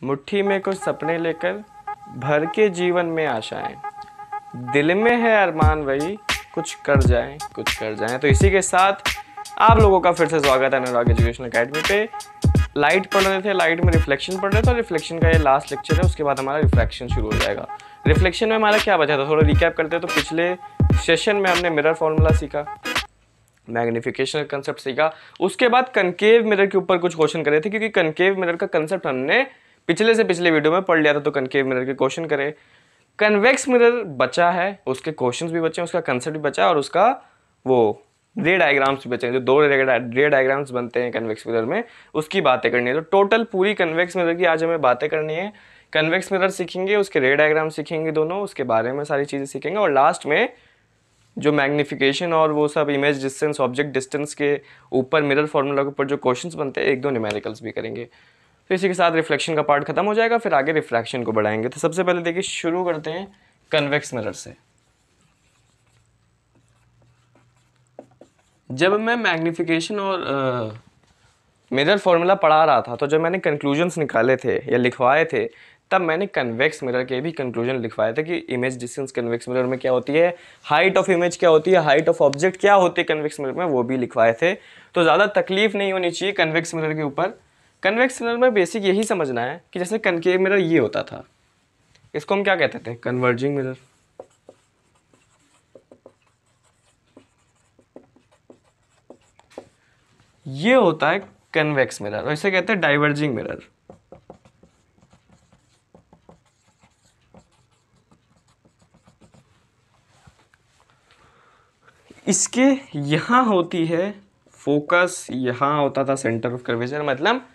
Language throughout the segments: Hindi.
मुट्ठी में कुछ सपने लेकर भर के जीवन में आशाएं, दिल में है अरमान वही कुछ कर जाएं कुछ कर जाएं। तो इसी के साथ आप लोगों का फिर से स्वागत है अनुराग एजुकेशन एकेडमी पे। लाइट पढ़ रहे थे, लाइट में रिफ्लेक्शन पढ़ रहे थे और रिफ्लेक्शन का ये लास्ट लेक्चर है, उसके बाद हमारा रिफ्रैक्शन शुरू हो जाएगा। रिफ्लेक्शन में हमारा क्या बचा था, थोड़ा रिकैप करते हैं। तो पिछले सेशन में हमने मिरर फॉर्मूला सीखा, मैग्निफिकेशन कंसेप्ट सीखा, उसके बाद कनकेव मिरर के ऊपर कुछ क्वेश्चन करे थे, क्योंकि कनकेव मिरर का कंसेप्ट हमने पिछले से पिछले वीडियो में पढ़ लिया था। तो कनकेव मिरर के क्वेश्चन करे। कन्वेक्स मिरर बचा है, उसके क्वेश्चंस भी बचे हैं, उसका कंसेप्ट भी बचा है और उसका वो रे डायग्राम्स भी बचे हैं, जो दो रे डायग्राम्स बनते हैं कन्वेक्स मिरर में, उसकी बातें करनी है। तो टोटल पूरी कन्वेक्स मिरर की आज हमें बातें करनी है। कन्वेक्स मिरर सीखेंगे, उसके रे डायग्राम सीखेंगे दोनों, उसके बारे में सारी चीज़ें सीखेंगे और लास्ट में जो मैग्निफिकेशन और वो सब इमेज डिस्टेंस, ऑब्जेक्ट डिस्टेंस के ऊपर मिरर फॉर्मूला के ऊपर जो क्वेश्चंस बनते हैं, एक दो न्यूमेरिकल्स भी करेंगे। तो इसी के साथ रिफ्लेक्शन का पार्ट खत्म हो जाएगा, फिर आगे रिफ्रैक्शन को बढ़ाएंगे। तो सबसे पहले देखिए शुरू करते हैं कन्वेक्स मिरर से। जब मैं मैग्निफिकेशन और मिरर फॉर्मूला पढ़ा रहा था, तो जब मैंने कंक्लूजन्स निकाले थे या लिखवाए थे, तब मैंने कन्वेक्स मिरर के भी कंक्लूजन लिखवाए थे कि इमेज डिस्टेंस कन्वेक्स मिरर में क्या होती है, हाइट ऑफ इमेज क्या होती है, हाइट ऑफ ऑब्जेक्ट क्या होती है कन्वेक्स मिरर में, वो भी लिखवाए थे। तो ज़्यादा तकलीफ नहीं होनी चाहिए कन्वेक्स मिरर के ऊपर। कन्वेक्स मिरर में बेसिक यही समझना है कि जैसे कनकेव मिरर ये होता था, इसको हम क्या कहते थे, कन्वर्जिंग मिरर। ये होता है कन्वेक्स मिरर और इसे कहते हैं डाइवर्जिंग मिरर। इसके यहां होती है फोकस, यहां होता था सेंटर ऑफ कर्वेचर, मतलब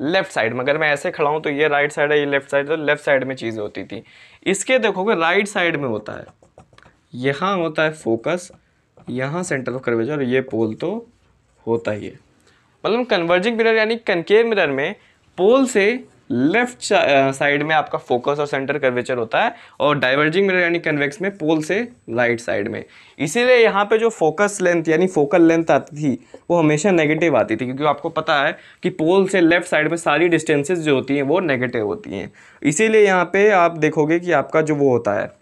लेफ्ट साइड में। अगर मैं ऐसे खड़ा हूं तो ये राइट साइड है, ये लेफ्ट साइड, तो लेफ्ट साइड में चीजें होती थी। इसके देखोगे राइट साइड में होता है, यहां होता है फोकस, यहां सेंटर ऑफ कर्वेचर और ये पोल तो होता ही है। मतलब कन्वर्जिंग मिरर यानी कनकेव मिरर में पोल से लेफ्ट साइड में आपका फोकस और सेंटर कर्वेचर होता है, और डाइवर्जिंग मिरर यानी कन्वेक्स में पोल से राइट साइड में। इसीलिए यहाँ पे जो फोकस लेंथ यानी फोकल लेंथ आती थी वो हमेशा नेगेटिव आती थी, क्योंकि आपको पता है कि पोल से लेफ्ट साइड में सारी डिस्टेंसेस जो होती हैं वो नेगेटिव होती हैं। इसीलिए यहाँ पे आप देखोगे कि आपका जो वो होता है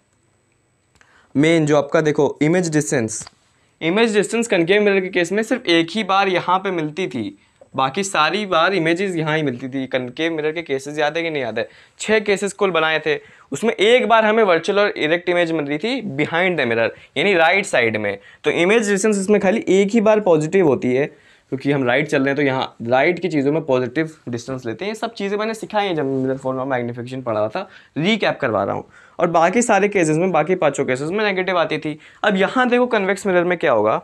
मेन, जो आपका देखो इमेज डिस्टेंस कनकेव मिरर के केस में सिर्फ एक ही बार यहाँ पे मिलती थी, बाकी सारी बार इमेजेस यहाँ ही मिलती थी। कनकेव मिरर के केसेस याद है कि नहीं याद है, 6 केसेस कुल बनाए थे, उसमें एक बार हमें वर्चुअल और इरेक्ट इमेज मिल रही थी बिहाइंड द मिरर यानी राइट साइड में। तो इमेज डिस्टेंस इसमें खाली एक ही बार पॉजिटिव होती है, क्योंकि हम राइट चल रहे हैं तो यहाँ राइट की चीज़ों में पॉजिटिव डिस्टेंस लेते हैं। ये सब चीज़ें मैंने सिखाई हैं जब मिरर फॉर्मूला मैग्निफिकेशन पढ़ा रहा था, रीकैप करवा रहा हूँ। और बाकी सारे केसेस में, बाकी 5 केसेस में नेगेटिव आती थी। अब यहाँ देखो कन्वेक्स मिरर में क्या होगा,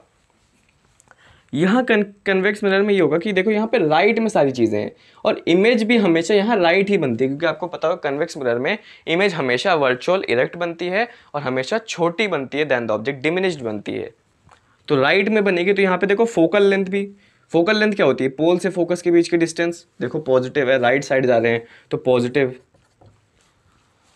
यहाँ कन्वेक्स मिरर में ये होगा कि देखो यहाँ पे राइट में सारी चीज़ें हैं और इमेज भी हमेशा यहाँ राइट ही बनती है, क्योंकि आपको पता होगा कन्वेक्स मिरर में इमेज हमेशा वर्चुअल इरेक्ट बनती है और हमेशा छोटी बनती है देन द ऑब्जेक्ट, डिमिनिश्ड बनती है। तो राइट में बनेगी। तो यहाँ पे देखो फोकल लेंथ क्या होती है, पोल से फोकस के बीच की डिस्टेंस देखो पॉजिटिव है, राइट साइड जा रहे हैं तो पॉजिटिव।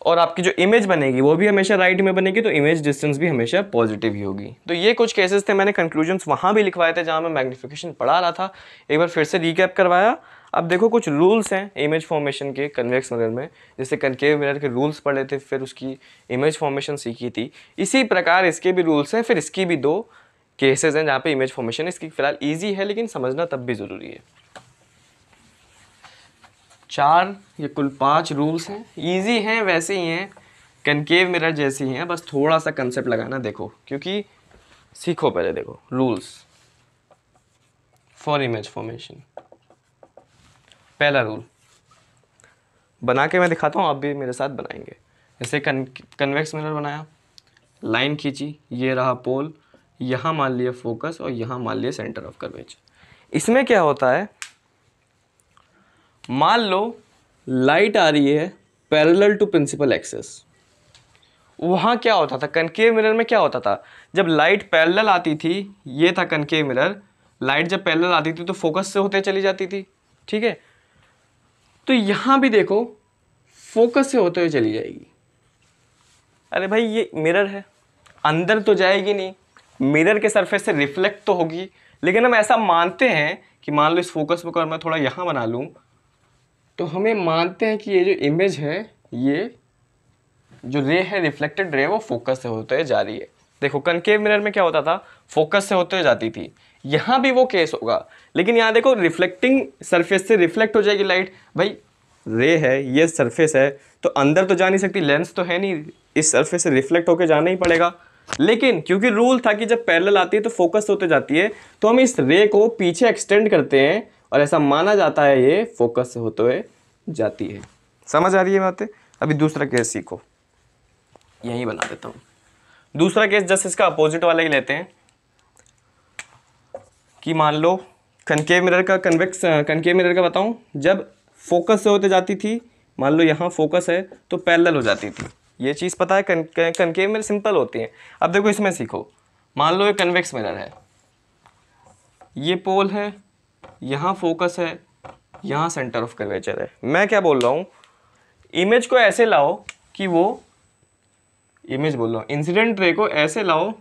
और आपकी जो इमेज बनेगी वो भी हमेशा राइट में बनेगी, तो इमेज डिस्टेंस भी हमेशा पॉजिटिव ही होगी। तो ये कुछ केसेस थे, मैंने कंक्लूजन्स वहाँ भी लिखवाए थे जहाँ मैं मैग्निफिकेशन पढ़ा रहा था, एक बार फिर से रिकैप करवाया। अब देखो कुछ रूल्स हैं इमेज फॉर्मेशन के कन्वेक्स मिरर में, जैसे कनकेव मिरर के रूल्स पढ़े थे, फिर उसकी इमेज फॉर्मेशन सीखी थी। इसी प्रकार इसके भी रूल्स हैं, फिर इसकी भी 2 केसेस हैं जहाँ पे इमेज फॉर्मेशन इसकी फिलहाल ईजी है, लेकिन समझना तब भी ज़रूरी है। 4 या कुल 5 रूल्स हैं, इजी हैं, वैसे ही हैं कनकेव मिरर जैसी ही हैं, बस थोड़ा सा कंसेप्ट लगाना देखो, क्योंकि सीखो पहले। देखो रूल्स फॉर इमेज फॉर्मेशन। पहला रूल बना के मैं दिखाता हूँ, आप भी मेरे साथ बनाएंगे। जैसे कन्वेक्स मिरर बनाया, लाइन खींची, ये रहा पोल, यहाँ मान लिया फोकस और यहाँ मान लिया सेंटर ऑफ कर्वेचर। इसमें क्या होता है, मान लो लाइट आ रही है पैरेलल टू प्रिंसिपल एक्सिस। वहाँ क्या होता था कनकेव मिरर में, क्या होता था जब लाइट पैरेलल आती थी, ये था कनकेव मिरर, लाइट जब पैरेलल आती थी तो फोकस से होते चली जाती थी, ठीक है। तो यहाँ भी देखो फोकस से होते हुए चली जाएगी। अरे भाई ये मिरर है, अंदर तो जाएगी नहीं, मिरर के सरफेस से रिफ्लेक्ट तो होगी, लेकिन हम ऐसा मानते हैं कि मान लो इस फोकस को मैं थोड़ा यहाँ बना लूँ तो हमें मानते हैं कि ये जो इमेज है, ये जो रे है, रिफ्लेक्टेड रे, वो फोकस से होते हुए जा रही है। देखो कनकेव मिरर में क्या होता था, फोकस से होते हुए जाती थी, यहाँ भी वो केस होगा, लेकिन यहाँ देखो रिफ्लेक्टिंग सरफेस से रिफ्लेक्ट हो जाएगी लाइट। भाई रे है, ये सरफेस है, तो अंदर तो जा नहीं सकती, लेंस तो है नहीं, इस सरफेस से रिफ्लेक्ट होकर जाना ही पड़ेगा। लेकिन क्योंकि रूल था कि जब पैरेलल आती है तो फोकस होते जाती है, तो हम इस रे को पीछे एक्सटेंड करते हैं और ऐसा माना जाता है ये फोकस से होते हुए जाती है। समझ आ रही है बातें? अभी दूसरा केस सीखो, यही बना देता हूँ। दूसरा केस जस्ट इसका अपोजिट वाला ही लेते हैं कि मान लो कनकेव मिरर का कनकेव मिरर का बताऊं, जब फोकस से होते जाती थी, मान लो यहाँ फोकस है तो पैरेलल हो जाती थी। ये चीज़ पता है, कनकेव मिरर सिंपल होती है। अब देखो इसमें सीखो, मान लो ये कन्वेक्स मिरर है, ये पोल है, यहाँ फोकस है, यहाँ सेंटर ऑफ कर्वेचर है। मैं क्या बोल रहा हूँ, इमेज को ऐसे लाओ कि वो इमेज बोल रहा हूँ, इंसिडेंट रे को ऐसे लाओ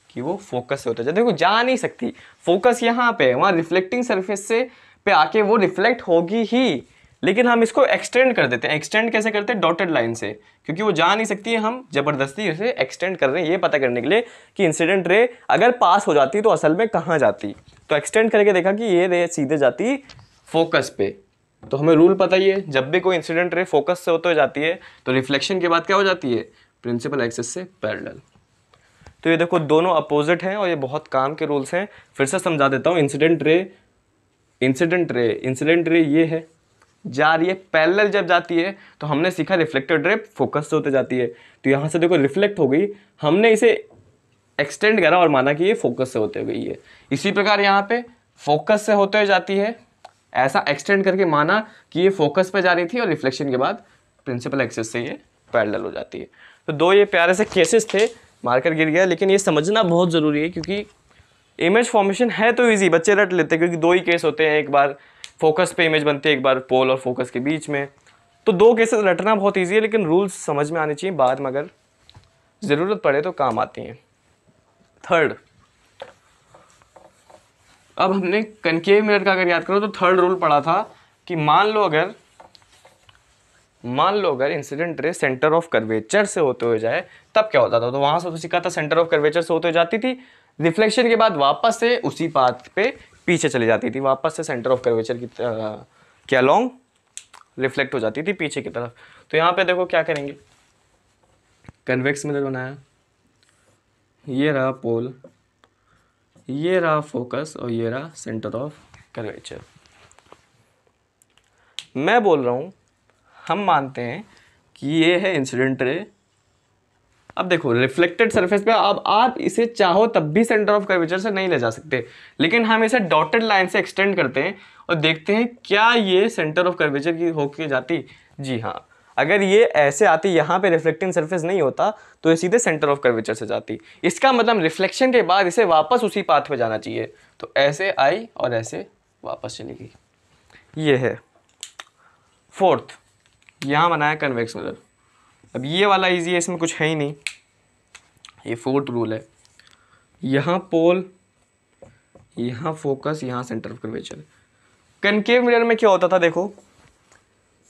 कि वो फोकस से होता जाए। देखो जा नहीं सकती, फोकस यहाँ पे है, वहाँ रिफ्लेक्टिंग सरफेस से पे आके वो रिफ्लेक्ट होगी ही, लेकिन हम इसको एक्सटेंड कर देते हैं। एक्सटेंड कैसे करते हैं? डॉटेड लाइन से, क्योंकि वो जा नहीं सकती है, हम जबरदस्ती उसे एक्सटेंड कर रहे हैं ये पता करने के लिए कि इंसिडेंट रे अगर पास हो जाती तो असल में कहाँ जाती। तो एक्सटेंड करके देखा कि ये रे सीधे जाती फोकस पे। तो हमें रूल पता ही है, जब भी कोई इंसिडेंट रे फोकस से होते जाती है तो रिफ्लेक्शन के बाद क्या हो जाती है? प्रिंसिपल एक्सिस से पैरेलल। तो ये देखो दोनों अपोजिट हैं और ये बहुत काम के रूल्स हैं। फिर से समझा देता हूँ, इंसिडेंट रे ये है, जा रही है पैरेलल, जब जाती है तो हमने सीखा रिफ्लेक्टेड रे फोकस से होते जाती है, तो यहाँ से देखो रिफ्लेक्ट हो गई, हमने इसे एक्सटेंड करा और माना कि ये फोकस से होते गई है। इसी प्रकार यहाँ पे फोकस से होते हुए जाती है, ऐसा एक्सटेंड करके माना कि ये फोकस पे जा रही थी और रिफ्लेक्शन के बाद प्रिंसिपल एक्सिस से ये पैरेलल हो जाती है। तो दो ये प्यारे से केसेस थे, मार्कर गिर गया, लेकिन ये समझना बहुत ज़रूरी है क्योंकि इमेज फॉर्मेशन है तो इजी, बच्चे रट लेते हैं, क्योंकि दो ही केस होते हैं, एक बार फोकस पे इमेज बनती है, एक बार पोल और फोकस के बीच में। तो दो केसेस रटना बहुत ईजी है, लेकिन रूल्स समझ में आने चाहिए, बाद में अगर ज़रूरत पड़े तो काम आती हैं। थर्ड, अब हमने कनकेव मिरर का अगर याद करो तो थर्ड रूल पढ़ा था कि मान लो अगर incident ray centre of curvature से होते हुए जाए तब क्या होता था। तो वहां से तो सीखा था सेंटर ऑफ कर्वेचर से होते हुए जाती थी, रिफ्लेक्शन के बाद वापस से उसी पाथ पे पीछे चली जाती थी, वापस से सेंटर ऑफ कर्वेचर की के अलोंग रिफ्लेक्ट हो जाती थी पीछे की तरफ। तो यहाँ पे देखो क्या करेंगे, कन्वेक्स मिरर बनाया, ये रहा पोल, ये रहा फोकस और ये रहा सेंटर ऑफ कर्वेचर। मैं बोल रहा हूँ हम मानते हैं कि ये है इंसिडेंट रे। अब देखो रिफ्लेक्टेड सरफेस पे अब आप इसे चाहो तब भी सेंटर ऑफ कर्वेचर से नहीं ले जा सकते, लेकिन हम इसे डॉटेड लाइन से एक्सटेंड करते हैं और देखते हैं क्या ये सेंटर ऑफ कर्वेचर की होके जाती। जी हाँ, अगर ये ऐसे आती, यहाँ पे रिफ्लेक्टिंग सरफेस नहीं होता तो ये सीधे सेंटर ऑफ कर्वेचर से जाती। इसका मतलब रिफ्लेक्शन के बाद इसे वापस उसी पाथ पे जाना चाहिए, तो ऐसे आई और ऐसे वापस चली गई। ये है फोर्थ, यहाँ बनाया कन्वेक्स मिरर। अब ये वाला इजी है, इसमें कुछ है ही नहीं, ये फोर्थ रूल है, यहाँ पोल, यहाँ फोकस, यहाँ centre of curvature. Concave mirror में क्या होता था, देखो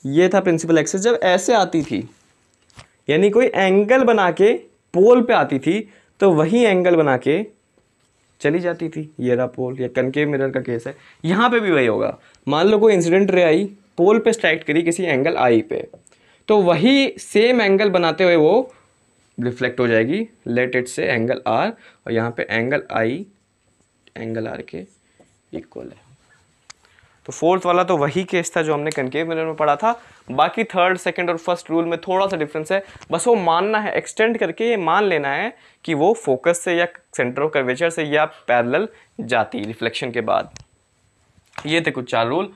ये था प्रिंसिपल एक्सिस, जब ऐसे आती थी यानी कोई एंगल बना के पोल पे आती थी तो वही एंगल बना के चली जाती थी। ये रहा पोल, या कनकेव मिरर का केस है, यहाँ पे भी वही होगा। मान लो कोई इंसिडेंट रे आई, पोल पे स्ट्राइक करी किसी एंगल आई पे, तो वही सेम एंगल बनाते हुए वो रिफ्लेक्ट हो जाएगी, लेट इट से एंगल आर, और यहाँ पे एंगल आई एंगल आर के इक्वल है। तो फोर्थ वाला तो वही केस था जो हमने कनकेव मिरर में पढ़ा था। बाकी थर्ड, सेकंड और फर्स्ट रूल में थोड़ा सा डिफरेंस है, बस वो मानना है, एक्सटेंड करके ये मान लेना है कि वो फोकस से या सेंटर ऑफ कर्वेचर से या पैरेलल जाती रिफ्लेक्शन के बाद। ये थे कुछ चार रूल।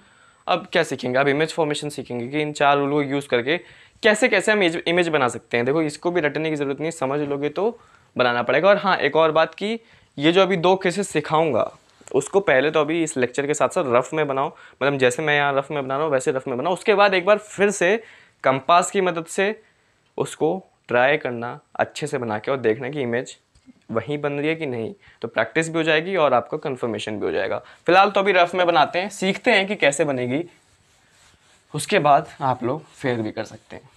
अब क्या सीखेंगे, अब इमेज फॉर्मेशन सीखेंगे कि इन चार रूल को यूज़ करके कैसे कैसे हम इमेज बना सकते हैं। देखो इसको भी रटने की ज़रूरत नहीं, समझ लोगे तो बनाना पड़ेगा। और हाँ, एक और बात कि ये जो अभी दो केसेस सिखाऊंगा उसको पहले तो अभी इस लेक्चर के साथ साथ रफ में बनाओ, मतलब जैसे मैं यहाँ रफ में बना रहा हूँ वैसे रफ में बनाओ। उसके बाद एक बार फिर से कंपास की मदद से उसको ट्राई करना अच्छे से बना के, और देखना कि इमेज वहीं बन रही है कि नहीं। तो प्रैक्टिस भी हो जाएगी और आपका कंफर्मेशन भी हो जाएगा। फिलहाल तो अभी रफ में बनाते हैं, सीखते हैं कि कैसे बनेगी। उसके बाद आप लोग फेल भी कर सकते हैं।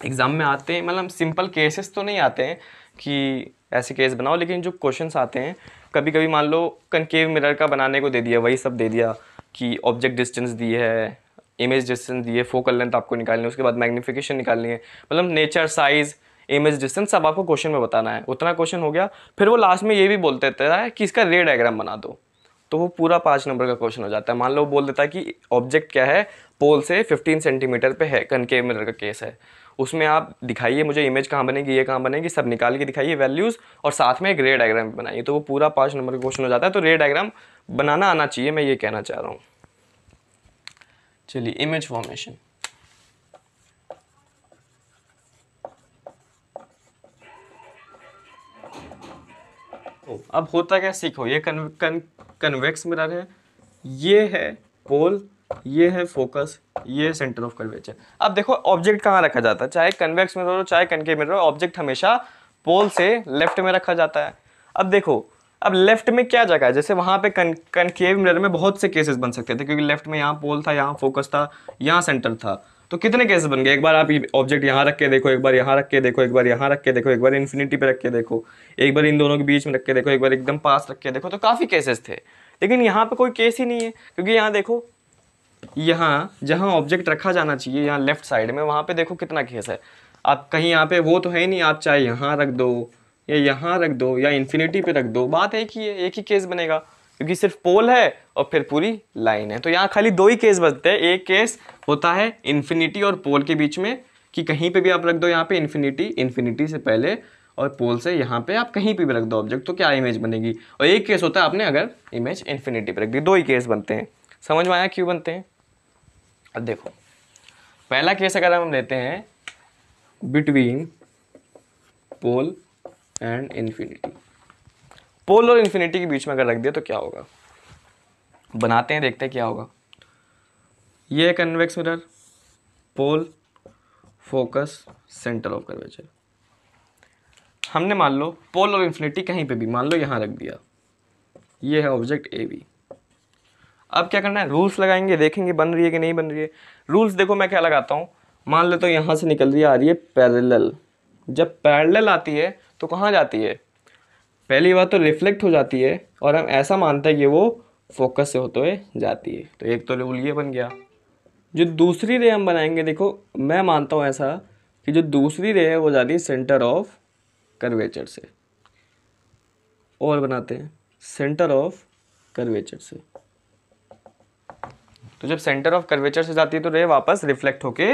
एग्ज़ाम में आते हैं, मतलब सिंपल केसेस तो नहीं आते हैं कि ऐसे केस बनाओ, लेकिन जो क्वेश्चंस आते हैं कभी कभी मान लो कनकेव मिरर का बनाने को दे दिया, वही सब दे दिया कि ऑब्जेक्ट डिस्टेंस दी है, इमेज डिस्टेंस दी है, फोकल लेंथ आपको निकालनी है, उसके बाद मैग्नीफिकेशन निकालनी है, मतलब नेचर, साइज, इमेज डिस्टेंस सब आपको क्वेश्चन में बताना है। उतना क्वेश्चन हो गया, फिर वो लास्ट में ये भी बोल देता है कि इसका रे डायग्राम बना दो, तो वो पूरा 5 नंबर का क्वेश्चन हो जाता है। मान लो बोल देता है कि ऑब्जेक्ट क्या है, पोल से 15 सेंटीमीटर पे है, कनकेव मिरर का केस है, उसमें आप दिखाइए मुझे इमेज कहाँ बनेगी, ये कहाँ बनेगी, सब निकाल के दिखाइए वैल्यूज़, और साथ में एक रे डायग्राम भी बनाइए, तो वो पूरा 5 नंबर का क्वेश्चन हो जाता है। तो रे डायग्राम बनाना आना चाहिए, मैं ये कहना चाह रहा हूँ। चलिए, इमेज फॉर्मेशन। अब होता क्या, सीखो। ये कन्वेक्स मिरर है, ये है पोल, ये है फोकस, ये सेंटर ऑफ कर्वेचर। अब देखो ऑब्जेक्ट कहाँ रखा जाता है, चाहे कन्वेक्स मिरर हो चाहे कनकेव मिरर हो, ऑब्जेक्ट हमेशा पोल से लेफ्ट में रखा जाता है। अब देखो, अब लेफ्ट में क्या जगह है, जैसे वहां पे कनकेव मिरर में बहुत से केसेस बन सकते थे, क्योंकि लेफ्ट में यहाँ पोल था, यहाँ फोकस था, यहाँ सेंटर था, तो कितने केसेस बन गए। एक बार आप ऑब्जेक्ट यहाँ रख के देखो, एक बार यहाँ रख के देखो, एक बार यहाँ रख के देखो, एक बार इन्फिनिटी पे रख के देखो, एक बार इन दोनों के बीच में रख के देखो, एक बार एकदम पास रख के देखो, तो काफी केसेस थे। लेकिन यहाँ पे कोई केस ही नहीं है, क्योंकि यहाँ देखो, यहाँ जहाँ ऑब्जेक्ट रखा जाना चाहिए, यहाँ लेफ्ट साइड में, वहाँ पे देखो कितना केस है। आप कहीं यहाँ पे वो तो है ही नहीं, आप चाहे यहाँ रख दो या यहाँ रख दो या इन्फिनिटी पे रख दो, बात एक ही है, एक ही केस बनेगा, क्योंकि सिर्फ पोल है और फिर पूरी लाइन है। तो यहाँ खाली 2 ही केस बचते हैं। एक केस होता है इन्फिनिटी और पोल के बीच में, कि कहीं पे भी आप रख दो यहाँ पे इन्फिनिटी से पहले, और पोल से यहाँ पे आप कहीं पे भी रख दो ऑब्जेक्ट, तो क्या इमेज बनेगी। और एक केस होता है आपने अगर इमेज इन्फिनिटी पे रख दी। 2 ही केस बनते हैं। समझ में आया क्यों बनते हैं। अब देखो, पहला केस अगर हम लेते हैं बिटवीन पोल एंड इन्फिनिटी, पोल और इन्फिनिटी के बीच में अगर रख दिया तो क्या होगा, बनाते हैं, देखते हैं क्या होगा। ये है convex mirror, pole, focus, centre of curvature. हमने मान लो पोल और इन्फिनिटी कहीं पे भी मान लो यहाँ रख दिया, ये है ऑब्जेक्ट ए बी। अब क्या करना है, रूल्स लगाएंगे, देखेंगे बन रही है कि नहीं बन रही है। रूल्स देखो मैं क्या लगाता हूँ, मान लो तो यहाँ से निकल रही है, आ रही है पैरेलल। जब पैरेलल आती है तो कहाँ जाती है, पहली बात तो रिफ्लेक्ट हो जाती है, और हम ऐसा मानते हैं कि वो फोकस से होते हुए जाती है। तो एक तो रूल ये बन गया। जो दूसरी रे हम बनाएंगे, देखो मैं मानता हूँ ऐसा कि जो दूसरी रे है वो जाती है सेंटर ऑफ कर्वेचर से, और बनाते हैं सेंटर ऑफ कर्वेचर से। तो जब सेंटर ऑफ कर्वेचर से जाती है तो रे वापस रिफ्लेक्ट होके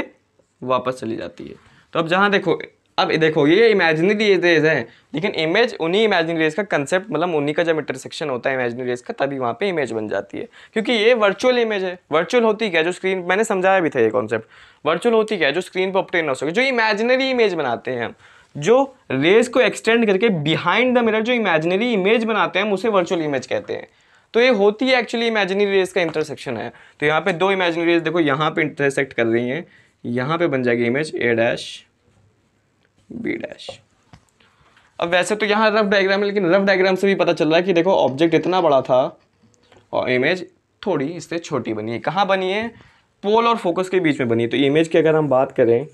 वापस चली जाती है। तो अब जहाँ देखो, अब देखो ये इमेजिनरी रेज है, लेकिन इमेज उन्हीं इमेजिनरी रेज का कंसेप्ट, मतलब उन्हीं का जब इंटरसेक्शन होता है इमेजिनरी रेज का, तभी वहाँ पे इमेज बन जाती है। क्योंकि ये वर्चुअल इमेज है। वर्चुअल होती क्या, जो स्क्रीन, मैंने समझाया भी था ये कॉन्सेप्ट, वर्चुअल होती क्या, जो स्क्रीन पर ऑब्टेन हो सके। जो इमेजिनरी इमेज बनाते हैं हम, जो रेज को एक्सटेंड करके बिहाइंड द मिरर जो इमेजिनरी इमेज बनाते हैं, हम उसे वर्चुअल इमेज कहते हैं। तो ये होती है एक्चुअली इमेजिनरी रेज का इंटरसेक्शन है। तो यहाँ पे 2 इमेजिनरी रेज देखो यहाँ पे इंटरसेक्ट कर रही हैं, यहाँ पे बन जाएगी image A dash B dash. अब वैसे तो यहाँ रफ डायग्राम है, लेकिन रफ डायग्राम से भी पता चल रहा है कि देखो ऑब्जेक्ट इतना बड़ा था और इमेज थोड़ी इससे छोटी बनी है। कहाँ बनी है, पोल और फोकस के बीच में बनी है। तो इमेज की अगर हम बात करें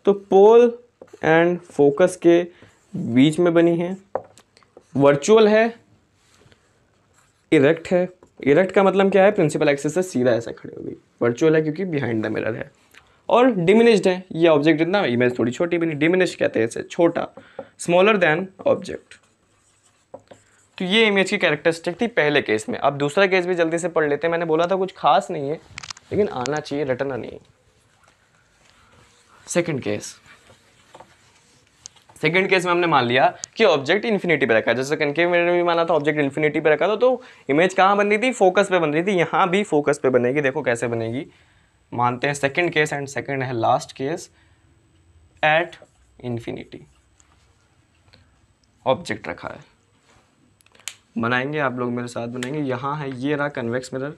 तो पोल एंड फोकस के बीच में बनी है, वर्चुअल है, इरेक्ट है। इरेक्ट का मतलब क्या है, प्रिंसिपल एक्सिस से सीधा ऐसा खड़े हो गई। वर्चुअल है क्योंकि बिहाइंड द मिरर है, और डिमिनिश्ड है। ये ऑब्जेक्ट इतना, इमेज थोड़ी छोटी बनी, डिमिनिश्ड कहते हैं इसे, छोटा, स्मॉलर देन ऑब्जेक्ट। तो ये इमेज की कैरेक्टरिस्टिक थी पहले केस में। अब दूसरा केस भी जल्दी से पढ़ लेते हैं। मैंने बोला था कुछ खास नहीं है, लेकिन आना चाहिए, रटना नहीं। सेकंड केस, सेकंड केस में हमने मान लिया कि ऑब्जेक्ट इन्फिनिटी पे रखा है। जैसे कनकेव मिरर में भी माना था ऑब्जेक्ट इन्फिनिटी पे रखा था, तो इमेज कहाँ बन रही थी, फोकस पे बन रही थी। यहाँ भी फोकस पे बनेगी। देखो कैसे बनेगी, मानते हैं सेकंड केस, एंड सेकंड है last case, at infinity object रखा है। बनाएंगे, आप लोग मेरे साथ बनाएंगे। यहाँ है, ये रहा कन्वेक्स मिरर,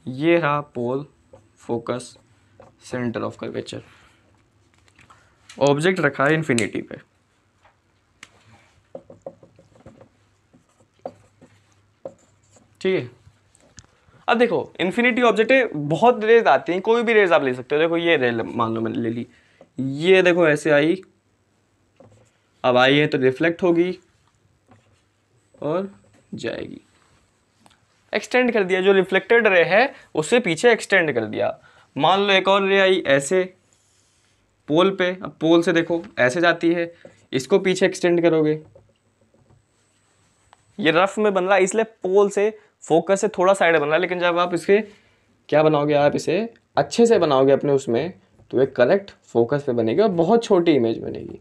ये रहा pole, focus, centre of curvature, object रखा है इन्फिनिटी पे। ठीक है, अब देखो इन्फिनिटी ऑब्जेक्ट है, बहुत रेज आती हैं, कोई भी रेज आप ले सकते हो। देखो ये रे मान लो मैंने ले ली, ये देखो ऐसे आई, अब आई है तो रिफ्लेक्ट होगी और जाएगी। एक्सटेंड कर दिया, जो रिफ्लेक्टेड रे है उससे पीछे एक्सटेंड कर दिया। मान लो एक और रे आई ऐसे पोल पे, अब पोल से देखो ऐसे जाती है, इसको पीछे एक्सटेंड करोगे, ये रफ में बन रहा है इसलिए पोल से फोकस से थोड़ा साइड बन रहा है, लेकिन जब आप इसके क्या बनाओगे, आप इसे अच्छे से बनाओगे अपने उसमें, तो एक करेक्ट फोकस पे बनेगी और बहुत छोटी इमेज बनेगी।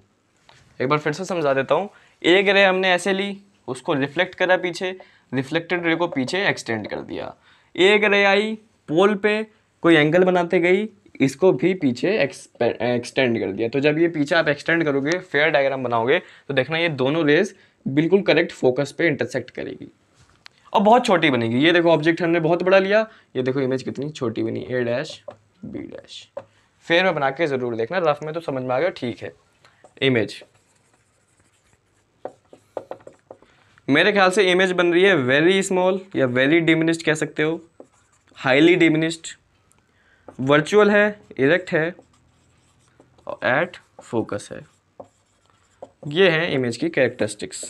एक बार फिर से समझा देता हूँ। एक रे हमने ऐसे ली, उसको रिफ्लेक्ट करा पीछे, रिफ्लेक्टेड रे को पीछे एक्सटेंड कर दिया। एक रे आई पोल पे, कोई एंगल बनाते गई, इसको भी पीछे एक्सटेंड कर दिया। तो जब ये पीछे आप एक्सटेंड करोगे, फेयर डायग्राम बनाओगे, तो देखना ये दोनों रेज बिल्कुल करेक्ट फोकस पे इंटरसेक्ट करेगी और बहुत छोटी बनेगी। ये देखो ऑब्जेक्ट हमने बहुत बड़ा लिया, ये देखो इमेज कितनी छोटी बनी, ए डैश बी डैश। फेयर में बना के जरूर देखना, रफ में तो समझ में आ गया, ठीक है। इमेज, मेरे ख्याल से इमेज बन रही है वेरी स्मॉल या वेरी डिमिनिश्ड कह सकते हो, हाईली डिमिनिश्ड, वर्चुअल है, इरेक्ट है और एट फोकस है। ये है इमेज की कैरेक्टरिस्टिक्स।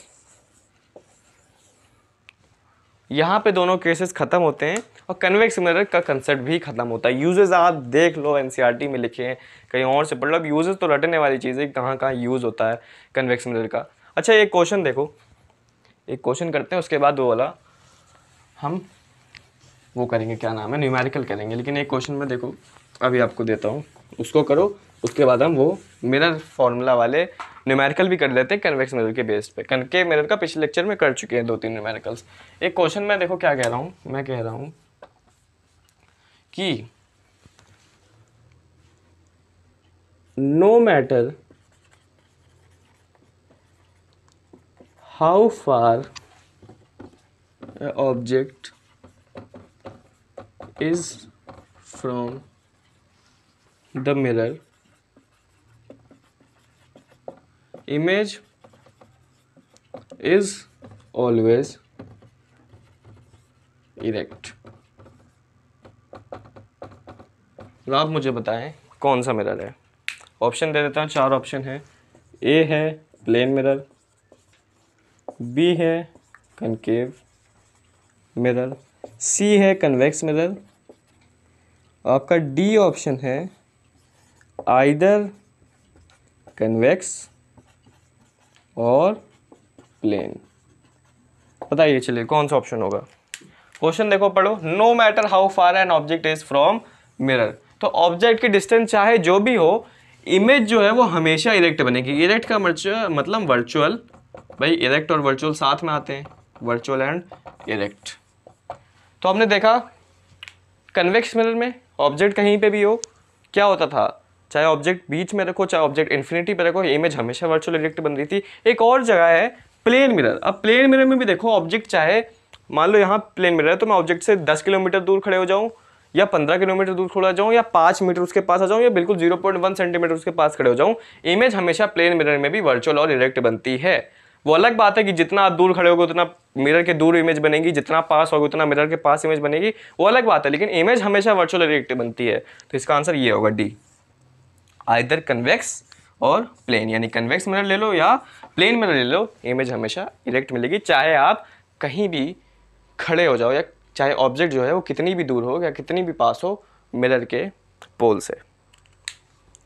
यहाँ पे दोनों केसेस खत्म होते हैं और कन्वेक्स मिरर का कंसेप्ट भी खत्म होता है। यूजेस आप देख लो, एनसीईआरटी में लिखे हैं, कहीं और से पढ़ लो। अब यूजेस तो रटने वाली चीज़ है, कहाँ कहाँ यूज़ होता है कन्वेक्स मिरर का। अच्छा एक क्वेश्चन देखो, एक क्वेश्चन करते हैं, उसके बाद वो वाला हम वो करेंगे, क्या नाम है, न्यूमेरिकल करेंगे। लेकिन एक क्वेश्चन में देखो अभी आपको देता हूँ, उसको करो, उसके बाद हम वो मिरर फॉर्मूला वाले न्यूमेरिकल भी कर लेते हैं कन्वेक्स मिरर के बेस पे। कनकेव मिरर का पिछले लेक्चर में कर चुके हैं 2-3 न्यूमेरिकल्स। एक क्वेश्चन में देखो क्या कह रहा हूँ, मैं कह रहा हूँ कि no matter how far object is from the mirror, image is always erect। तो आप मुझे बताएं कौन सा मिरर है। ऑप्शन दे देता हूँ, 4 ऑप्शन है। ए है प्लेन मिरर, बी है कनकेव मिरर, सी है कन्वेक्स मिरर, आपका डी ऑप्शन है आइदर कन्वेक्स और प्लेन। बताइए चलिए कौन सा ऑप्शन होगा। क्वेश्चन देखो पढ़ो, no matter how far an object is from mirror. तो ऑब्जेक्ट की डिस्टेंस चाहे जो भी हो, इमेज जो है वो हमेशा इरेक्ट बनेगी। इरेक्ट का मतलब वर्चुअल, भाई इरेक्ट और वर्चुअल साथ में आते हैं, वर्चुअल एंड इरेक्ट। तो हमने देखा कन्वेक्स मिरर में ऑब्जेक्ट कहीं पे भी हो, क्या होता था, चाहे ऑब्जेक्ट बीच में रखो चाहे ऑब्जेक्ट इन्फिनिटी पे रखो, इमेज हमेशा वर्चुअल इरेक्ट बन रही थी। एक और जगह है प्लेन मिरर। अब प्लेन मिरर में भी देखो ऑब्जेक्ट चाहे, मान लो यहाँ प्लेन मिरर है तो मैं ऑब्जेक्ट से 10 किलोमीटर दूर खड़े हो जाऊँ या 15 किलोमीटर दूर खड़ा जाऊँ या 5 मीटर उसके पास आ जाऊँ या बिल्कुल 0.1 सेंटीमीटर उसके पास खड़े हो जाऊँ, इमेज हमेशा प्लेन मिरर में भी वर्चुअल और इरेक्ट बनती है। वो अलग बात है कि जितना आप दूर खड़े होगे उतना मिरर के दूर इमेज बनेगी, जितना पास होगा उतना मिरर के पास इमेज बनेगी, वो अलग बात है, लेकिन इमेज हमेशा वर्चुअल इरेक्ट बनती है। तो इसका आंसर ये होगा डी, आइदर कन्वेक्स और प्लेन। यानी कन्वेक्स मिरर ले लो या प्लेन मिरर ले लो, इमेज हमेशा इरेक्ट मिलेगी, चाहे आप कहीं भी खड़े हो जाओ या चाहे ऑब्जेक्ट जो है वो कितनी भी दूर हो या कितनी भी पास हो मिरर के पोल से।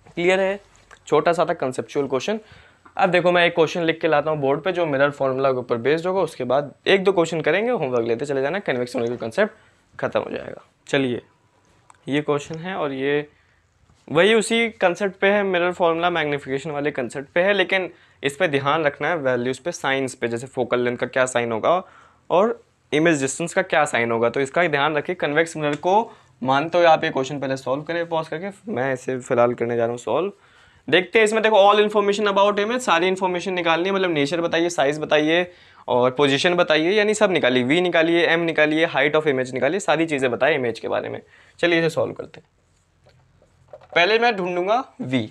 क्लियर है, छोटा सा था कंसेप्चुअल क्वेश्चन। अब देखो मैं एक क्वेश्चन लिख के लाता हूँ बोर्ड पे जो मिरर फॉर्मूला के ऊपर बेस्ड होगा, उसके बाद 1-2 क्वेश्चन करेंगे, होमवर्क लेते चले जाना, कन्वेक्स मिरर का कंसेप्ट खत्म हो जाएगा। चलिए ये क्वेश्चन है और ये वही उसी कंसेप्ट पे है, मिरर फॉर्मूला मैग्नीफिकेशन वाले कंसेप्ट पे है, लेकिन इस पे ध्यान रखना है वैल्यूज़ पे, साइंस पे, जैसे फोकल लेंथ का क्या साइन होगा और इमेज डिस्टेंस का क्या साइन होगा, तो इसका ध्यान रखिए। कन्वेक्स मिरर को मानते हुए आप ये क्वेश्चन पहले सॉल्व करें पॉज करके, मैं इसे फिलहाल करने जा रहा हूँ सॉल्व। देखते हैं इसमें, देखो ऑल इन्फॉर्मेशन अबाउट इमेज, सारी इन्फॉर्मेशन निकालनी है, मतलब नेचर बताइए, साइज बताइए और पोजीशन बताइए, यानी सब निकालिए, वी निकालिए, एम निकालिए, हाइट ऑफ इमेज निकालिए, सारी चीज़ें बताइए इमेज के बारे में। चलिए इसे सॉल्व करते हैं। पहले मैं ढूंढूंगा v,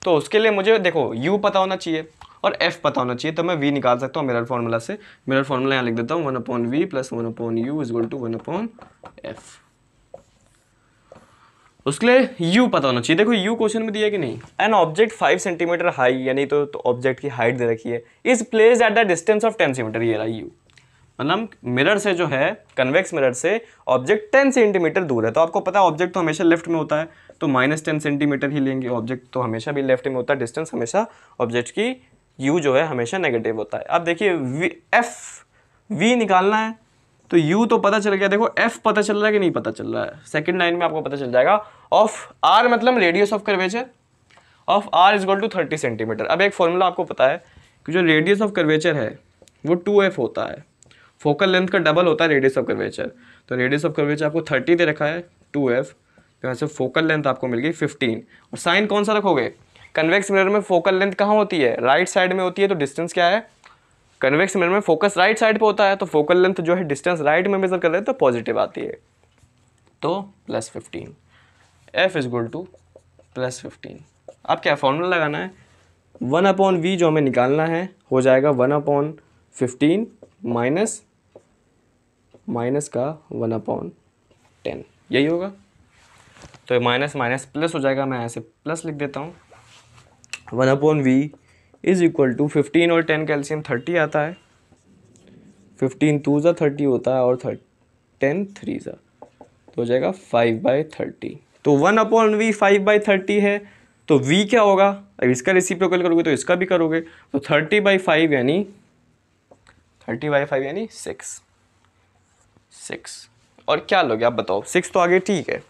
तो उसके लिए मुझे देखो u पता होना चाहिए और f पता होना चाहिए, तो मैं v निकाल सकता हूँ मिरर फॉर्मूला से। मिरर फॉर्मूला यहाँ लिख देता हूँ, 1/v + 1/u = 1/f। उसके लिए यू पता होना चाहिए। देखो यू क्वेश्चन में दिया है कि नहीं, एन ऑब्जेक्ट 5 सेंटीमीटर हाई, यानी तो ऑब्जेक्ट की हाइट दे रखी है, is placed at the distance of 10 centimetre, ये रहा यू। मतलब मिरर से जो है, कन्वेक्स मिरर से ऑब्जेक्ट 10 सेंटीमीटर दूर है। तो आपको पता है ऑब्जेक्ट तो हमेशा लेफ्ट में होता है, तो -10 सेंटीमीटर ही लेंगे। ऑब्जेक्ट तो हमेशा भी लेफ्ट में होता है, डिस्टेंस हमेशा ऑब्जेक्ट की यू जो है हमेशा नेगेटिव होता है। अब देखिए वी निकालना है, तो यू तो पता चल गया। देखो एफ पता चल रहा है कि नहीं पता चल रहा है, सेकंड लाइन में आपको पता चल जाएगा। ऑफ आर मतलब radius of curvature of R is equal to 30 centimetre. अब एक फॉर्मूला आपको पता है कि जो रेडियस ऑफ कर्वेचर है वो 2f होता है, फोकल लेंथ का डबल होता है रेडियस ऑफ कर्वेचर। तो रेडियस ऑफ कर्वेचर आपको 30 दे रखा है, 2f, यहाँ से फोकल लेंथ आपको मिल गई 15। और साइन कौन सा रखोगे, कन्वेक्स मिरर में फोकल लेंथ कहाँ होती है, राइट साइड में होती है, तो डिस्टेंस क्या है, कन्वेक्स मिरर में फोकस राइट साइड पे होता है, तो फोकल लेंथ जो है डिस्टेंस राइट में मेजर कर रहे हैं तो पॉजिटिव आती है, तो +15, f इज इक्वल टू +15। अब क्या फॉर्मूला लगाना है, 1/v जो हमें निकालना है हो जाएगा 1/15 माइनस का 1/10, यही होगा। तो माइनस माइनस प्लस हो जाएगा, मैं ऐसे प्लस लिख देता हूँ। 1/v इज इक्वल टू 15 और 10 कैल्शियम 30 आता है, 15 2 ज़ा 30 होता है और 10 3 ज़ा, तो हो जाएगा 5/30। तो 1/v 5/30 है, तो v क्या होगा, अब इसका रेसिप्रोकल करोगे तो इसका भी करोगे, तो 30/5 यानी 6। और क्या लोगे आप बताओ, 6 तो आगे ठीक है,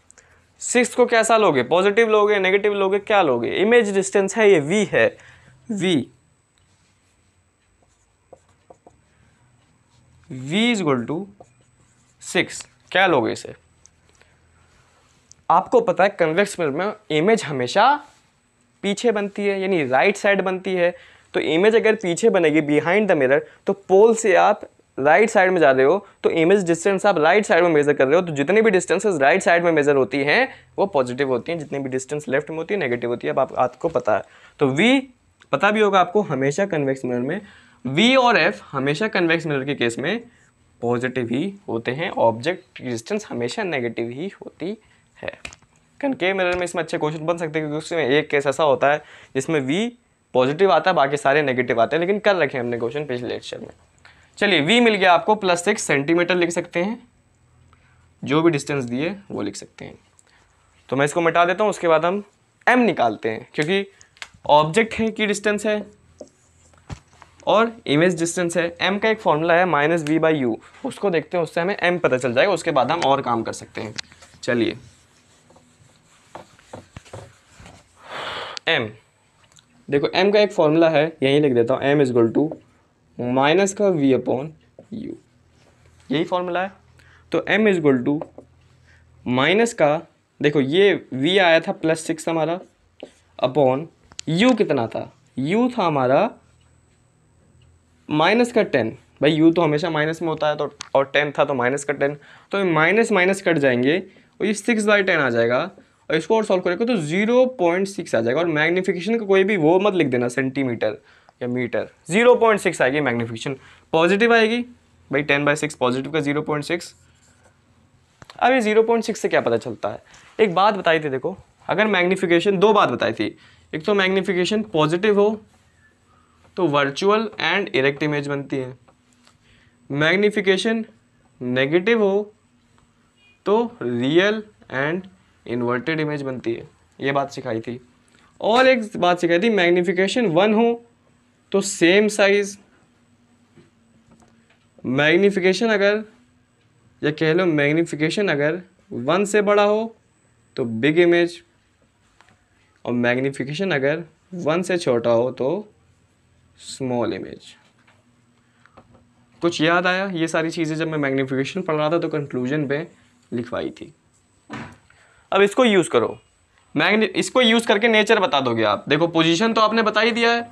6 को कैसा लोगे, पॉजिटिव लोगे नेगेटिव लोगे, क्या लोगे, इमेज डिस्टेंस है ये v है, v इज इक्वल टू 6, क्या लोगे इसे। आपको पता है कन्वेक्स मिरर में इमेज हमेशा पीछे बनती है, यानी राइट साइड बनती है। तो इमेज अगर पीछे बनेगी बिहाइंड द मिरर, तो पोल से आप राइट साइड में जा रहे हो, तो इमेज डिस्टेंस आप राइट साइड में मेजर कर रहे हो, तो जितनी भी डिस्टेंसेस राइट साइड में मेजर होती हैं वो पॉजिटिव होती हैं, जितनी भी डिस्टेंस लेफ्ट में होती है नेगेटिव होती है। अब आपको पता है, तो v पता भी होगा आपको, हमेशा कन्वेक्स मिरर में v और f हमेशा कन्वेक्स मिरर के केस में पॉजिटिव ही होते हैं, ऑब्जेक्ट की डिस्टेंस हमेशा नेगेटिव ही होती है। कनकेव मिरर में इसमें अच्छे क्वेश्चन बन सकते हैं, क्योंकि उसमें एक केस ऐसा होता है जिसमें v पॉजिटिव आता है, बाकी सारे नेगेटिव आते हैं, लेकिन कर रखे हैं हमने क्वेश्चन पिछले लेक्चर में। चलिए v मिल गया आपको, +6 सेंटीमीटर लिख सकते हैं, जो भी डिस्टेंस दिए वो लिख सकते हैं। तो मैं इसको मिटा देता हूँ, उसके बाद हम m निकालते हैं, क्योंकि ऑब्जेक्ट है की डिस्टेंस है और इमेज डिस्टेंस है। m का एक फॉर्मूला है -v/u, उसको देखते हैं, उससे हमें m पता चल जाएगा, उसके बाद हम और काम कर सकते हैं। चलिए m, देखो m का एक फॉर्मूला है, यही लिख देता हूँ, m is equal to minus का v/u, यही फॉर्मूला है। तो m is equal to minus का, देखो ये v आया था +6 हमारा, अपॉन u कितना था, u था हमारा माइनस का 10, भाई u तो हमेशा माइनस में होता है, तो और 10 था तो माइनस का 10, तो माइनस माइनस कट जाएंगे और ये 6/10 आ जाएगा, और इसको और सॉल्व करेंगे तो 0.6 आ जाएगा। और मैग्नीफिकेशन का कोई भी वो मत लिख देना सेंटीमीटर या मीटर, 0.6 आएगी मैग्नीफिकेशन, पॉजिटिव आएगी भाई, 10/6 पॉजिटिव का 0.6। अब ये 0.6 से क्या पता चलता है, एक बात बताई थी, देखो अगर मैग्नीफिकेशन, दो बात बताई थी, एक तो मैग्नीफिकेशन पॉजिटिव हो तो वर्चुअल एंड इरेक्ट इमेज बनती है, मैग्नीफिकेशन नेगेटिव हो तो रियल एंड इन्वर्टेड इमेज बनती है, ये बात सिखाई थी। और एक बात सिखाई थी, मैग्नीफिकेशन 1 हो तो सेम साइज, मैग्नीफिकेशन अगर, या कह लो मैग्नीफिकेशन अगर 1 से बड़ा हो तो बिग इमेज, और मैग्नीफिकेशन अगर 1 से छोटा हो तो स्मॉल इमेज। कुछ याद आया, ये सारी चीज़ें जब मैं मैग्नीफिकेशन पढ़ रहा था तो कंक्लूजन पे लिखवाई थी। अब इसको यूज़ करो, इसको यूज़ करके नेचर बता दोगे आप। देखो पोजीशन तो आपने बता ही दिया है,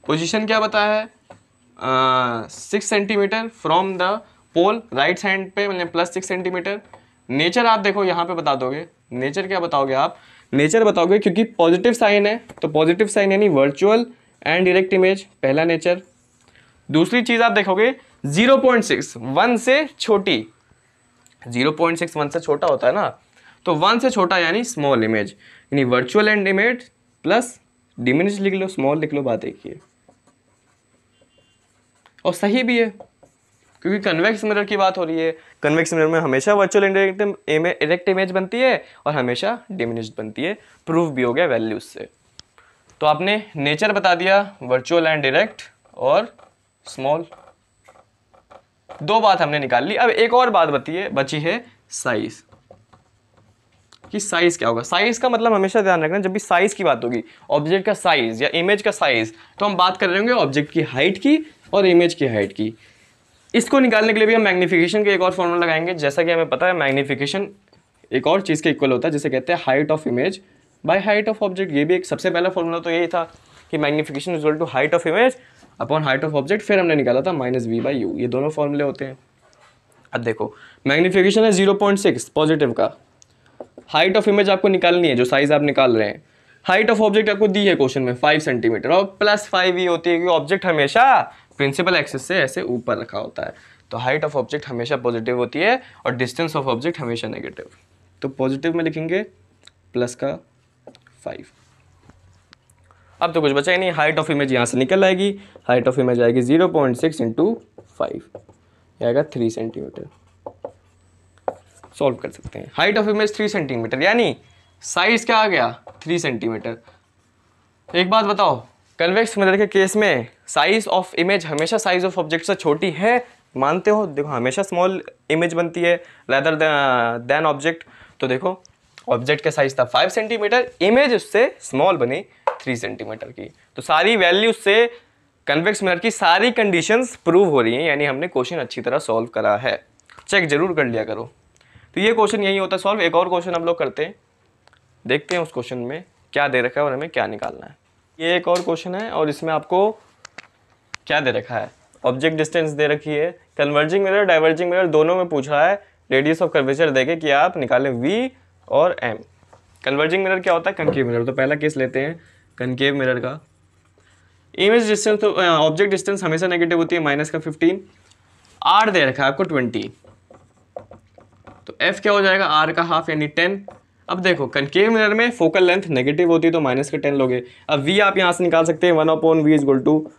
पोजीशन क्या बताया है, 6 centimetre from the pole right hand पे, मतलब +6 सेंटीमीटर। नेचर आप देखो यहाँ पे बता दोगे, नेचर क्या बताओगे आप, नेचर बताओगे क्योंकि पॉजिटिव साइन है, तो पॉजिटिव साइन यानी वर्चुअल एंड डायरेक्ट इमेज, पहला नेचर। दूसरी चीज़ आप देखोगे 0.6 1 से छोटी, 0.6 1 से छोटा होता है ना, तो 1 से छोटा यानी स्मॉल इमेज, यानी virtual and image plus diminish लिख लो, स्मॉल लिख लो, बात एक ही है। और सही भी है क्योंकि कन्वेक्स मिरर की बात हो रही है। कन्वेक्स मिरर में हमेशा वर्चुअल इरेक्ट इमेज बनती है और हमेशा डिमिनिश्ड बनती है। प्रूफ भी हो गया वैल्यूज से। तो आपने नेचर बता दिया, वर्चुअल एंड डायरेक्ट और स्मॉल, दो बात हमने निकाल ली। अब एक और बात बची है साइज कि साइज क्या होगा। साइज का मतलब हमेशा ध्यान रखना, जब भी साइज की बात होगी, ऑब्जेक्ट का साइज या इमेज का साइज, तो हम बात कर रहे होंगे ऑब्जेक्ट की हाइट की और इमेज की हाइट की। इसको निकालने के लिए भी हम मैग्नीफिकेशन के एक और फॉर्मूला लगाएंगे। जैसा कि हमें पता है मैग्नीफिकेशन एक और चीज़ के इक्वल होता है जिसे कहते हैं height of image by height of object. ये भी एक सबसे पहला फॉर्मूला तो यही था कि magnification is equal to height of image upon height of object. फिर हमने निकाला था -v/u, ये दोनों फॉर्मूले होते हैं। अब देखो मैग्नीफिकेशन है 0.6 पॉजिटिव का, हाइट ऑफ इमेज आपको निकालनी है जो साइज आप निकाल रहे हैं, हाइट ऑफ ऑब्जेक्ट आपको दी है क्वेश्चन में 5 सेंटीमीटर और +5 ही होती है क्योंकि ऑब्जेक्ट हमेशा प्रिंसिपल एक्सिस से ऐसे ऊपर रखा होता है। तो हाइट ऑफ ऑब्जेक्ट हमेशा पॉजिटिव होती है और डिस्टेंस ऑफ ऑब्जेक्ट हमेशा नेगेटिव। तो पॉजिटिव में लिखेंगे +5। अब तो कुछ बचा ही नहीं, हाइट ऑफ इमेज यहाँ से निकल आएगी, हाइट ऑफ इमेज आएगी 0.6 × 5, यह आएगा 3 सेंटीमीटर। सॉल्व कर सकते हैं। हाइट ऑफ इमेज 3 सेंटीमीटर यानी साइज क्या आ गया 3 सेंटीमीटर। एक बात बताओ, कन्वेक्स मिरर के केस में साइज ऑफ इमेज हमेशा साइज ऑफ ऑब्जेक्ट से छोटी है, मानते हो? देखो हमेशा स्मॉल इमेज बनती है रेदर देन ऑब्जेक्ट। तो देखो ऑब्जेक्ट का साइज था 5 सेंटीमीटर, इमेज उससे स्मॉल बनी 3 सेंटीमीटर की। तो सारी वैल्यू से कन्वेक्स मिरर की सारी कंडीशंस प्रूव हो रही हैं, यानी हमने क्वेश्चन अच्छी तरह सॉल्व करा है। चेक जरूर कर लिया करो। तो ये क्वेश्चन यही होता है सॉल्व। एक और क्वेश्चन हम लोग करते हैं, देखते हैं उस क्वेश्चन में क्या दे रखा है और हमें क्या निकालना है। ये एक और क्वेश्चन है और इसमें आपको क्या दे रखा है, ऑब्जेक्ट डिस्टेंस दे रखी है, कन्वर्जिंग मिरर डाइवर्जिंग मिरर दोनों में पूछ रहा है, रेडियस ऑफ कर्वेचर देके कि आप निकालें v और m। कन्वर्जिंग मिरर क्या होता है, कनकेव मिरर। तो पहला केस लेते हैं कनकेव मिरर का। इमेज डिस्टेंस तो ऑब्जेक्ट डिस्टेंस हमेशा नेगेटिव होती है, -15, r दे रखा है आपको 20, तो f क्या हो जाएगा r का हाफ यानी 10। अब देखो कनकेव मिरर में फोकल लेंथ नेगेटिव होती है तो -10 लोगे। अब v आप यहाँ से निकाल सकते हैं 1/v equal to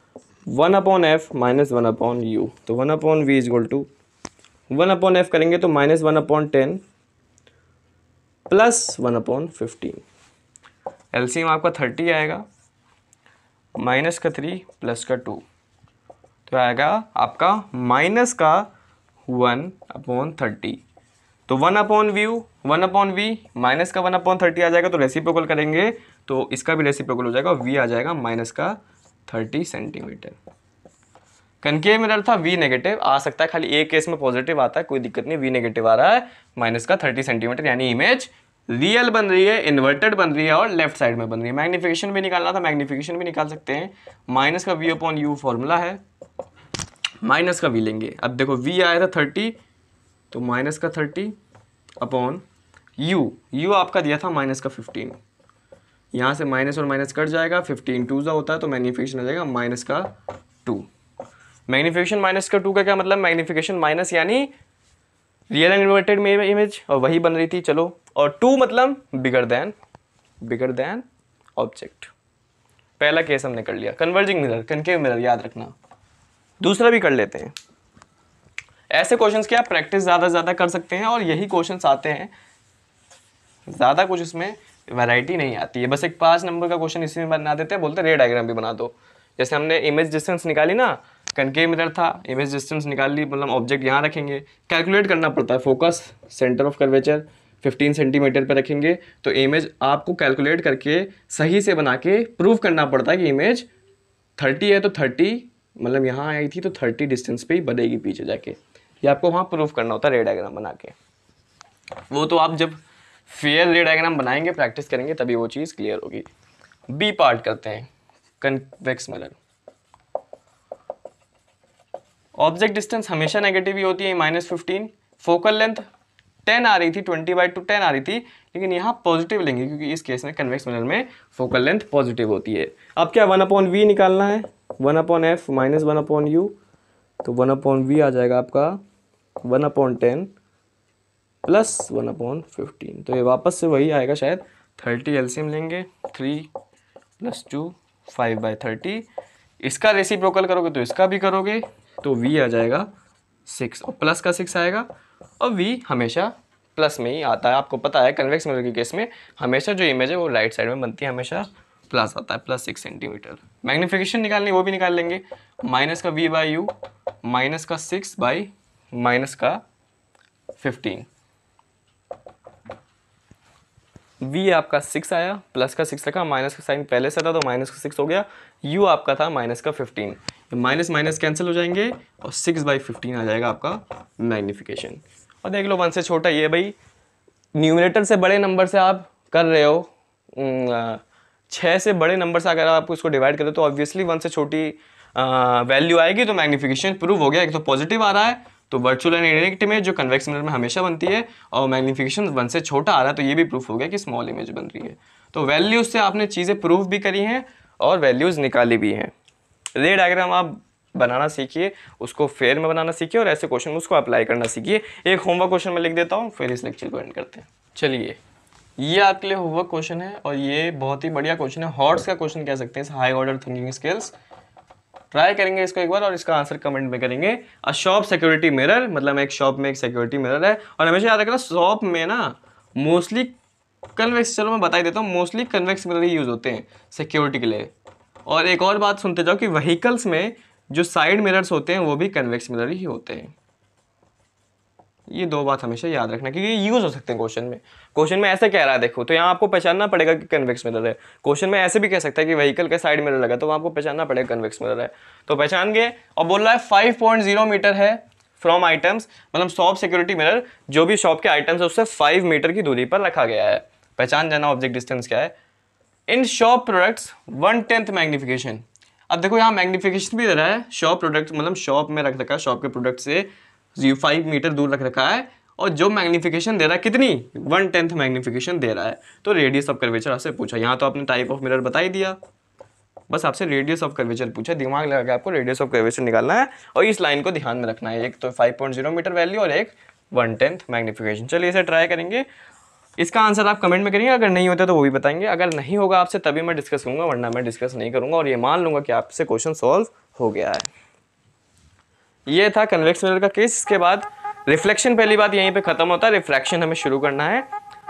1/f - 1/u। तो 1/v इक्वल टू 1/f करेंगे तो -1/10 प्लस 1/15। एलसीएम आपका 30 आएगा, -3 +2, तो आएगा आपका -1/30। तो 1/v 1/v -1/30 आ जाएगा, तो रेसिप्रोकल करेंगे तो इसका भी रेसिप्रोकल हो जाएगा और v आ जाएगा -30 सेंटीमीटर। कनकेव मिरर था v नेगेटिव आ सकता है, खाली एक केस में पॉजिटिव आता है, कोई दिक्कत नहीं, v नेगेटिव आ रहा है -30 सेंटीमीटर, यानी इमेज रियल बन रही है, इन्वर्टेड बन रही है और लेफ्ट साइड में बन रही है। मैग्नीफिकेशन भी निकालना था, मैग्नीफिकेशन भी निकाल सकते हैं, -v/u फॉर्मूला है, माइनस का v लेंगे। अब देखो v आया था 30, तो -30 अपॉन u आपका दिया था -15, यहाँ से माइनस और माइनस कट जाएगा, 15 2 होता है तो मैग्नीफिकेशन आ जाएगा -2। मैग्नीफिकेशन -2 का क्या मतलब, मैग्नीफिकेशन माइनस यानी रियल एंड इन्वर्टेड में इमेज और वही बन रही थी, चलो, और 2 मतलब बिगर देन ऑब्जेक्ट। पहला केस हमने कर लिया। कन्वर्जिंग मिरर कनकेव मिरर याद रखना। दूसरा भी कर लेते हैं। ऐसे क्वेश्चंस की आप प्रैक्टिस ज़्यादा से ज़्यादा कर सकते हैं और यही क्वेश्चंस आते हैं, ज़्यादा कुछ इसमें वैरायटी नहीं आती है। बस एक 5 नंबर का क्वेश्चन इसी में बना देते हैं, बोलते रे डायग्राम भी बना दो। जैसे हमने इमेज डिस्टेंस निकाली ना, कनकेव मिरर था, इमेज डिस्टेंस निकाल ली, मतलब ऑब्जेक्ट यहाँ रखेंगे, कैलकुलेट करना पड़ता है, focus centre of curvature 15 centimetre पर रखेंगे, तो इमेज आपको कैलकुलेट करके सही से बना के प्रूव करना पड़ता है कि इमेज 30 है तो 30 मतलब यहाँ आई थी तो 30 डिस्टेंस पे ही बनेगी पीछे जाके, ये आपको वहाँ प्रूफ करना होता है रे डायग्राम बना के। वो तो आप जब फेयर रे डायग्राम बनाएंगे, प्रैक्टिस करेंगे, तभी वो चीज़ क्लियर होगी। बी पार्ट करते हैं, कन्वेक्स मिरर। ऑब्जेक्ट डिस्टेंस हमेशा नेगेटिव ही होती है, -15, फोकल लेंथ 10 आ रही थी, 20/2 10 आ रही थी, लेकिन यहाँ पॉजिटिव लेंगे क्योंकि इस केस में कन्वेक्स मिरर में फोकल लेंथ पॉजिटिव होती है। अब क्या 1/v निकालना है, 1/f - 1/u, तो 1/v आ जाएगा आपका 1/10 +1/15। तो ये वापस से वही आएगा शायद, 30 एलसीएम लेंगे, 3 + 2 5/30। इसका रेसिप्रोकल करोगे तो इसका भी करोगे तो v आ जाएगा 6 और प्लस का 6 आएगा। और v हमेशा प्लस में ही आता है, आपको पता है कन्वेक्स मिरर के केस में हमेशा जो इमेज है वो राइट साइड में बनती है, हमेशा प्लस आता है, +6 सेंटीमीटर। मैग्नीफिकेशन निकालनी वो भी निकाल लेंगे, माइनस का v/u माइनस का 6 माइनस का 15। v आपका 6 आया, प्लस का 6 रखा, माइनस का साइन पहले से था तो माइनस का 6 हो गया, u आपका था माइनस का 15। माइनस माइनस कैंसिल हो जाएंगे और 6/15 आ जाएगा आपका मैग्नीफिकेशन। और देख लो 1 से छोटा ये भाई, न्यूमरेटर से बड़े नंबर से आप कर रहे हो, 6 से बड़े नंबर से अगर आप उसको डिवाइड करें तो ऑब्वियसली 1 से छोटी वैल्यू आएगी, तो मैग्नीफिकेशन प्रूव हो गया। एक तो पॉजिटिव आ रहा है तो वर्चुअल एंड इनडायरेक्ट इमेज जो कन्वेक्स मिरर में हमेशा बनती है, और मैग्नीफिकेशन 1 से छोटा आ रहा है तो ये भी प्रूफ हो गया कि स्मॉल इमेज बन रही है। तो वैल्यूज से आपने चीज़ें प्रूव भी करी हैं और वैल्यूज़ निकाली भी हैं। रे डायग्राम आप बनाना सीखिए, उसको फेयर में बनाना सीखिए और ऐसे क्वेश्चन उसको अप्लाई करना सीखिए। एक होमवर्क क्वेश्चन में लिख देता हूँ, फिर इस लेक्चर को एंड करते हैं। चलिए, ये आपके लिए होमवर्क क्वेश्चन है और ये बहुत ही बढ़िया क्वेश्चन है, हॉट्स का क्वेश्चन कह सकते हैं, high order thinking skills. Try करेंगे इसको एक बार और इसका आंसर कमेंट में करेंगे। अ शॉप सिक्योरिटी मिरर, मतलब एक शॉप में एक सिक्योरिटी मिरर है, और हमेशा याद रखना शॉप में ना मोस्टली कन्वेक्स, चलो मैं बता ही देता हूँ, मोस्टली कन्वेक्स मिरर ही यूज़ होते हैं सिक्योरिटी के लिए। और एक और बात सुनते जाओ कि व्हीकल्स में जो साइड मिरर्स होते हैं वो भी कन्वेक्स मिरर ही होते हैं। ये 2 बात हमेशा याद रखना क्योंकि ये यूज़ हो सकते हैं क्वेश्चन में। क्वेश्चन में ऐसे कह रहा है देखो, तो यहाँ आपको पहचानना पड़ेगा कि कन्वेक्स मिरर है। क्वेश्चन में ऐसे भी कह सकता है कि व्हीकल के साइड मिरर लगा, तो आपको पहचानना पड़ेगा कन्वेक्स मिरर है, तो पहचान गए। और बोल रहा है 5.0 मीटर है फ्रॉम आइटम्स, मतलब शॉप सिक्योरिटी मिरर जो भी शॉप के आइटम्स है उससे 5 मीटर की दूरी पर रखा गया है। पहचान जाना ऑब्जेक्ट डिस्टेंस क्या है। In shop products 1/10 magnification. अब देखो यहाँ मैग्नीफिकेशन भी दे रहा है, शॉप प्रोडक्ट मतलब शॉप में रख रखा है, शॉप के प्रोडक्ट से 5 मीटर दूर रख रखा है, और जो मैग्नीफिकेशन दे रहा है कितनी, 1/10 मैग्नीफिकेशन दे रहा है। तो रेडियस ऑफ कर्वेचर आपसे पूछा, यहाँ तो आपने टाइप ऑफ मिरर बता ही दिया, बस आपसे रेडियस ऑफ कर्वेचर पूछा। दिमाग लगा के आपको रेडियस ऑफ कर्वेचर निकालना है और इस लाइन को ध्यान में रखना है, एक तो 5.0 मीटर वैल्यू और एक 1/10 मैग्नीफिकेशन। चलिए इसे ट्राई करेंगे, इसका आंसर आप कमेंट में करेंगे, अगर नहीं होता तो वो भी बताएंगे। अगर नहीं होगा आपसे तभी मैं डिस्कस करूंगा, वरना मैं डिस्कस नहीं करूंगा और ये मान लूंगा कि आपसे क्वेश्चन सॉल्व हो गया है। ये था कन्वेक्स मिरर का केस। इसके बाद रिफ्लेक्शन, पहली बात यहीं पे खत्म होता है, रिफ्रैक्शन हमें शुरू करना है।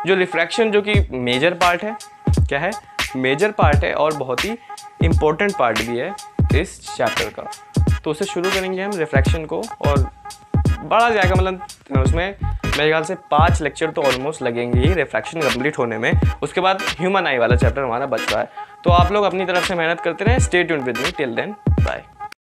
जो रिफ्रैक्शन जो कि मेजर पार्ट है, क्या है, मेजर पार्ट है और बहुत ही इंपॉर्टेंट पार्ट भी है इस चैप्टर का, तो उसे शुरू करेंगे हम रिफ्रैक्शन को, और बड़ा जाएगा, मतलब उसमें मेरे ख्याल से 5 लेक्चर तो ऑलमोस्ट लगेंगे ही रिफ्रैक्शन कंप्लीट होने में। उसके बाद ह्यूमन आई वाला चैप्टर हमारा बच रहा है। तो आप लोग अपनी तरफ से मेहनत करते रहें। Stay tuned with me, till then bye.